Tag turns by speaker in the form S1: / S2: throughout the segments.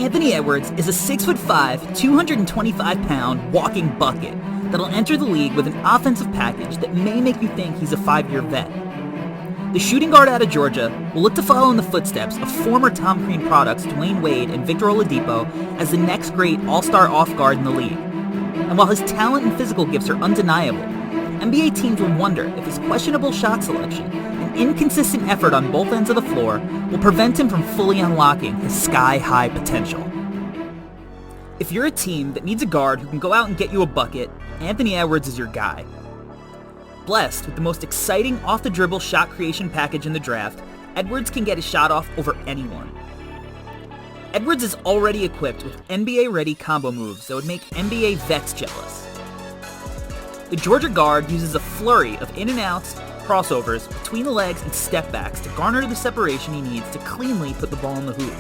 S1: Anthony Edwards is a 6'5", 225-pound walking bucket that'll enter the league with an offensive package that may make you think he's a 5-year vet. The shooting guard out of Georgia will look to follow in the footsteps of former Tom Crean products Dwayne Wade and Victor Oladipo as the next great all-star off-guard in the league. And while his talent and physical gifts are undeniable, NBA teams will wonder if his questionable shot selection and inconsistent effort on both ends of the floor will prevent him from fully unlocking his sky-high potential. If you're a team that needs a guard who can go out and get you a bucket, Anthony Edwards is your guy. Blessed with the most exciting off-the-dribble shot creation package in the draft, Edwards can get his shot off over anyone. Edwards is already equipped with NBA-ready combo moves that would make NBA vets jealous. The Georgia guard uses a flurry of in-and-outs, crossovers, between the legs, and step-backs to garner the separation he needs to cleanly put the ball in the hoop.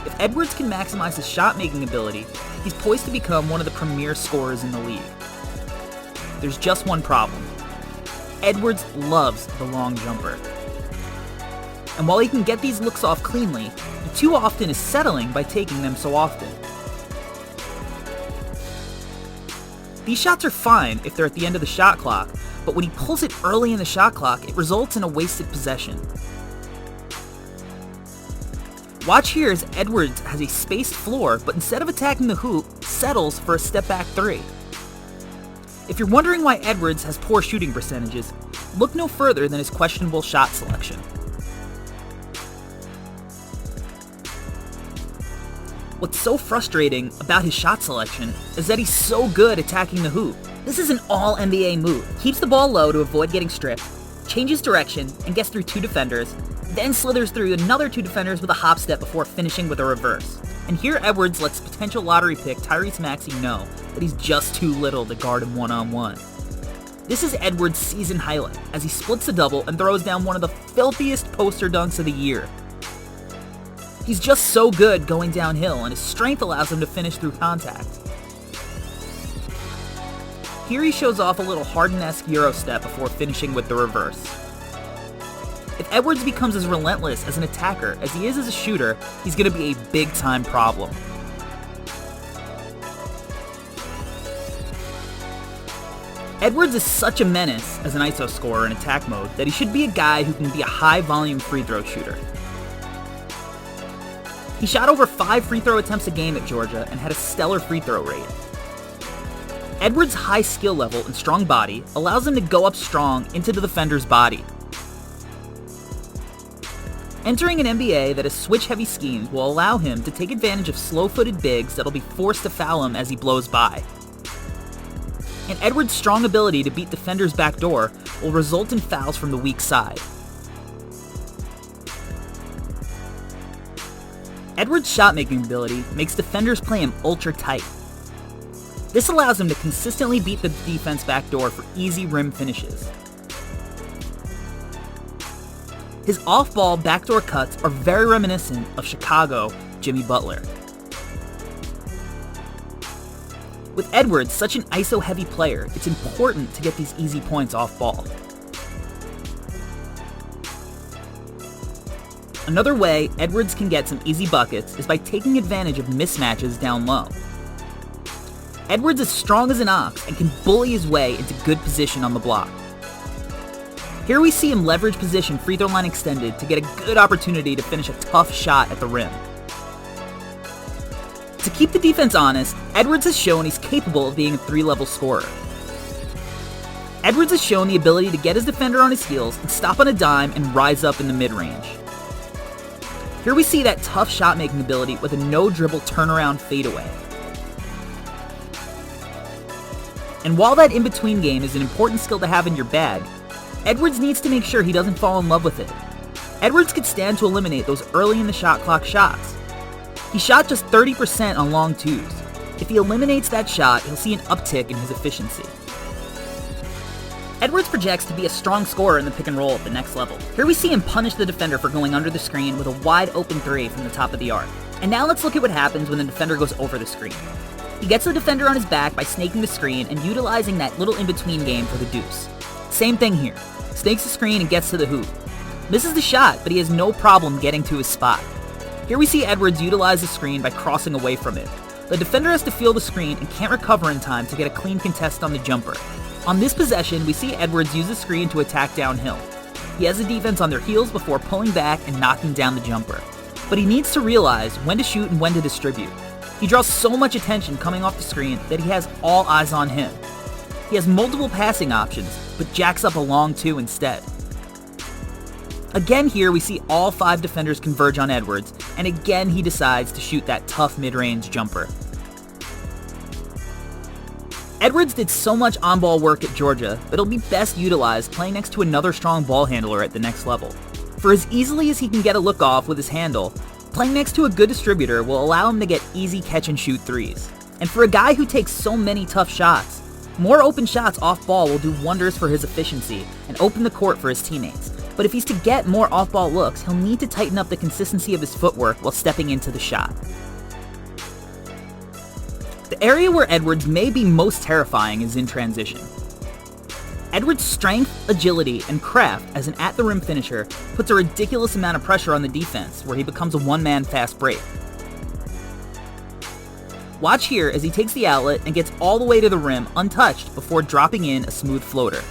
S1: If Edwards can maximize his shot-making ability, he's poised to become one of the premier scorers in the league. There's just one problem. Edwards loves the long jumper. And while he can get these looks off cleanly, he too often is settling by taking them so often. These shots are fine if they're at the end of the shot clock, but when he pulls it early in the shot clock, it results in a wasted possession. Watch here as Edwards has a spaced floor, but instead of attacking the hoop, settles for a step-back three. If you're wondering why Edwards has poor shooting percentages, look no further than his questionable shot selection. What's so frustrating about his shot selection is that he's so good attacking the hoop. This is an all-NBA move. Keeps the ball low to avoid getting stripped, changes direction, and gets through 2 defenders, then slithers through another 2 defenders with a hop step before finishing with a reverse. And here Edwards lets potential lottery pick Tyrese Maxey know that he's just too little to guard him one-on-one. This is Edwards' season highlight as he splits the double and throws down one of the filthiest poster dunks of the year. He's just so good going downhill, and his strength allows him to finish through contact. Here he shows off a little Harden-esque Euro step before finishing with the reverse. If Edwards becomes as relentless as an attacker as he is as a shooter, he's going to be a big-time problem. Edwards is such a menace as an ISO scorer in attack mode that he should be a guy who can be a high-volume free throw shooter. He shot over 5 free throw attempts a game at Georgia and had a stellar free throw rate. Edwards' high skill level and strong body allows him to go up strong into the defender's body. Entering an NBA that has switch-heavy schemes will allow him to take advantage of slow-footed bigs that'll be forced to foul him as he blows by. And Edwards' strong ability to beat defenders backdoor will result in fouls from the weak side. Edwards' shot-making ability makes defenders play him ultra-tight. This allows him to consistently beat the defense backdoor for easy rim finishes. His off-ball backdoor cuts are very reminiscent of Chicago Jimmy Butler. With Edwards such an ISO-heavy player, it's important to get these easy points off-ball. Another way Edwards can get some easy buckets is by taking advantage of mismatches down low. Edwards is strong as an ox and can bully his way into good position on the block. Here we see him leverage position free throw line extended to get a good opportunity to finish a tough shot at the rim. To keep the defense honest, Edwards has shown he's capable of being a 3-level scorer. Edwards has shown the ability to get his defender on his heels and stop on a dime and rise up in the mid-range. Here we see that tough shot-making ability with a no-dribble turnaround fadeaway. And while that in-between game is an important skill to have in your bag, Edwards needs to make sure he doesn't fall in love with it. Edwards could stand to eliminate those early in the shot clock shots. He shot just 30% on long twos. If he eliminates that shot, he'll see an uptick in his efficiency. Edwards projects to be a strong scorer in the pick and roll at the next level. Here we see him punish the defender for going under the screen with a wide open 3 from the top of the arc. And now let's look at what happens when the defender goes over the screen. He gets the defender on his back by snaking the screen and utilizing that little in-between game for the deuce. Same thing here. Snakes the screen and gets to the hoop. Misses the shot, but he has no problem getting to his spot. Here we see Edwards utilize the screen by crossing away from it. The defender has to feel the screen and can't recover in time to get a clean contest on the jumper. On this possession, we see Edwards use the screen to attack downhill. He has the defense on their heels before pulling back and knocking down the jumper. But he needs to realize when to shoot and when to distribute. He draws so much attention coming off the screen that he has all eyes on him. He has multiple passing options, but jacks up a long two instead. Again here we see all 5 defenders converge on Edwards, and again he decides to shoot that tough mid-range jumper. Edwards did so much on-ball work at Georgia that it'll be best utilized playing next to another strong ball handler at the next level. For as easily as he can get a look off with his handle, playing next to a good distributor will allow him to get easy catch-and-shoot threes. And for a guy who takes so many tough shots, more open shots off-ball will do wonders for his efficiency and open the court for his teammates. But if he's to get more off-ball looks, he'll need to tighten up the consistency of his footwork while stepping into the shot. The area where Edwards may be most terrifying is in transition. Edwards' strength, agility, and craft as an at-the-rim finisher puts a ridiculous amount of pressure on the defense, where he becomes a one-man fast break. Watch here as he takes the outlet and gets all the way to the rim untouched before dropping in a smooth floater.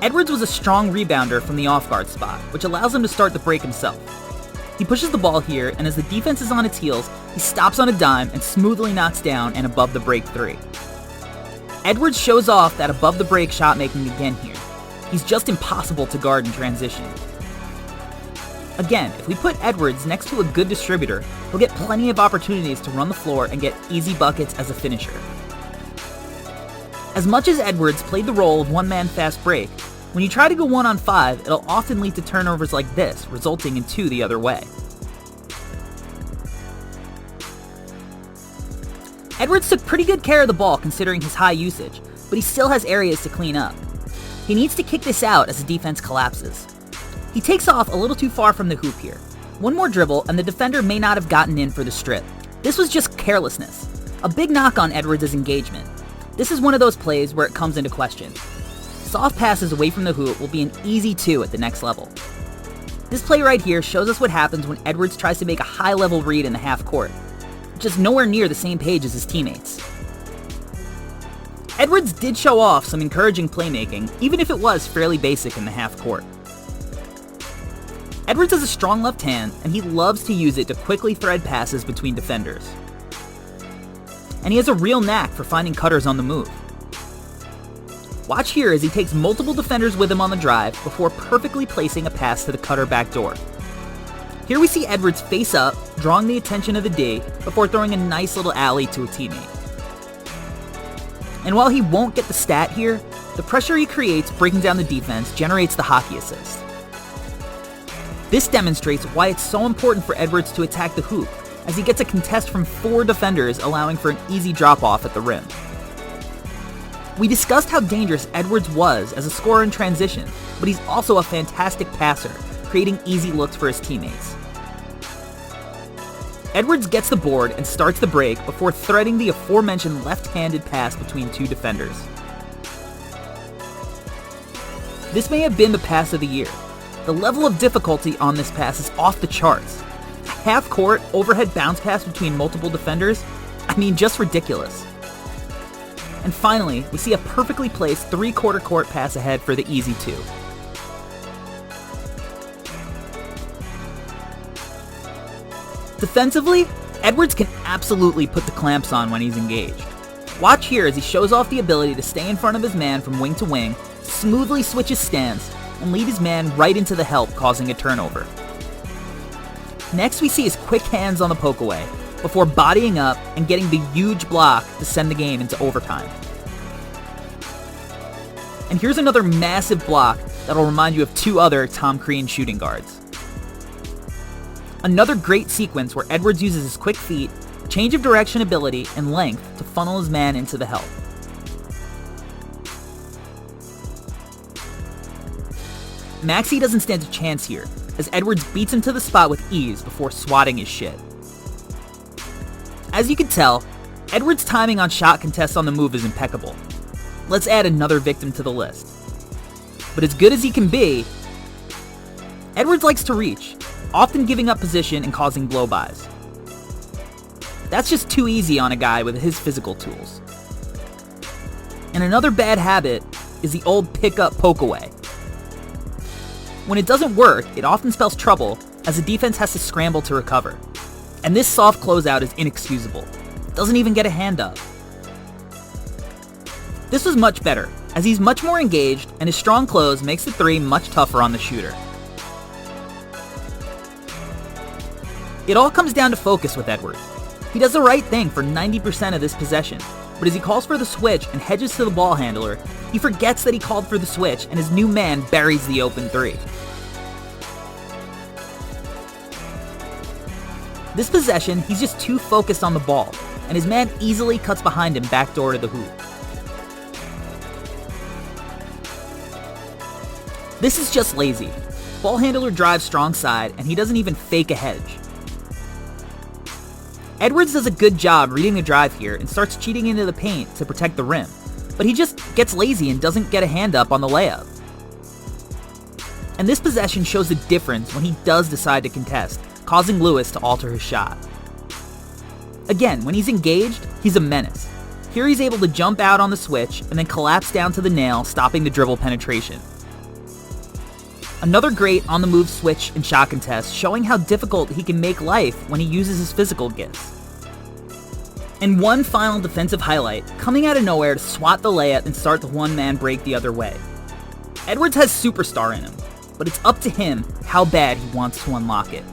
S1: Edwards was a strong rebounder from the off-guard spot, which allows him to start the break himself. He pushes the ball here, and as the defense is on its heels, he stops on a dime and smoothly knocks down an above-the-break three. Edwards shows off that above-the-break shot making again here. He's just impossible to guard in transition. Again, if we put Edwards next to a good distributor, he'll get plenty of opportunities to run the floor and get easy buckets as a finisher. As much as Edwards played the role of one-man fast break, when you try to go 1-on-5, it'll often lead to turnovers like this, resulting in 2 the other way. Edwards took pretty good care of the ball considering his high usage, but he still has areas to clean up. He needs to kick this out as the defense collapses. He takes off a little too far from the hoop here. One more dribble and the defender may not have gotten in for the strip. This was just carelessness. A big knock on Edwards' engagement. This is one of those plays where it comes into question. Soft passes away from the hoop will be an easy 2 at the next level. This play right here shows us what happens when Edwards tries to make a high-level read in the half court, just nowhere near the same page as his teammates. Edwards did show off some encouraging playmaking, even if it was fairly basic in the half court. Edwards has a strong left hand, and he loves to use it to quickly thread passes between defenders. And he has a real knack for finding cutters on the move. Watch here as he takes multiple defenders with him on the drive before perfectly placing a pass to the cutter backdoor. Here we see Edwards face up, drawing the attention of the D before throwing a nice little alley to a teammate. And while he won't get the stat here, the pressure he creates breaking down the defense generates the hockey assist. This demonstrates why it's so important for Edwards to attack the hoop, as he gets a contest from 4 defenders, allowing for an easy drop-off at the rim. We discussed how dangerous Edwards was as a scorer in transition, but he's also a fantastic passer, creating easy looks for his teammates. Edwards gets the board and starts the break before threading the aforementioned left-handed pass between 2 defenders. This may have been the pass of the year. The level of difficulty on this pass is off the charts. A half-court overhead bounce pass between multiple defenders? I mean, just ridiculous. And finally, we see a perfectly placed 3/4 court pass ahead for the easy 2. Defensively, Edwards can absolutely put the clamps on when he's engaged. Watch here as he shows off the ability to stay in front of his man from wing to wing, smoothly switch his stance, and lead his man right into the help, causing a turnover. Next we see his quick hands on the poke away, before bodying up and getting the huge block to send the game into overtime. And here's another massive block that'll remind you of 2 other Tom Crean shooting guards. Another great sequence where Edwards uses his quick feet, change of direction ability, and length to funnel his man into the help. Maxey doesn't stand a chance here, as Edwards beats him to the spot with ease before swatting his shit. As you can tell, Edwards' timing on shot contests on the move is impeccable. Let's add another victim to the list. But as good as he can be, Edwards likes to reach. often giving up position and causing blow-bys. That's just too easy on a guy with his physical tools. And another bad habit is the old pick-up poke-away. When it doesn't work, it often spells trouble, as the defense has to scramble to recover. And this soft closeout is inexcusable. Doesn't even get a hand up. This was much better, as he's much more engaged, and his strong close makes the three much tougher on the shooter. It all comes down to focus with Edwards. He does the right thing for 90% of this possession, but as he calls for the switch and hedges to the ball handler, he forgets that he called for the switch and his new man buries the open three. This possession, he's just too focused on the ball, and his man easily cuts behind him backdoor to the hoop. This is just lazy. Ball handler drives strong side, and he doesn't even fake a hedge. Edwards does a good job reading the drive here and starts cheating into the paint to protect the rim, but he just gets lazy and doesn't get a hand up on the layup. And this possession shows the difference when he does decide to contest, causing Lewis to alter his shot. Again, when he's engaged, he's a menace. Here he's able to jump out on the switch and then collapse down to the nail, stopping the dribble penetration. Another great on-the-move switch and shot contest, showing how difficult he can make life when he uses his physical gifts. And one final defensive highlight, coming out of nowhere to swat the layup and start the one-man break the other way. Edwards has superstar in him, but it's up to him how bad he wants to unlock it.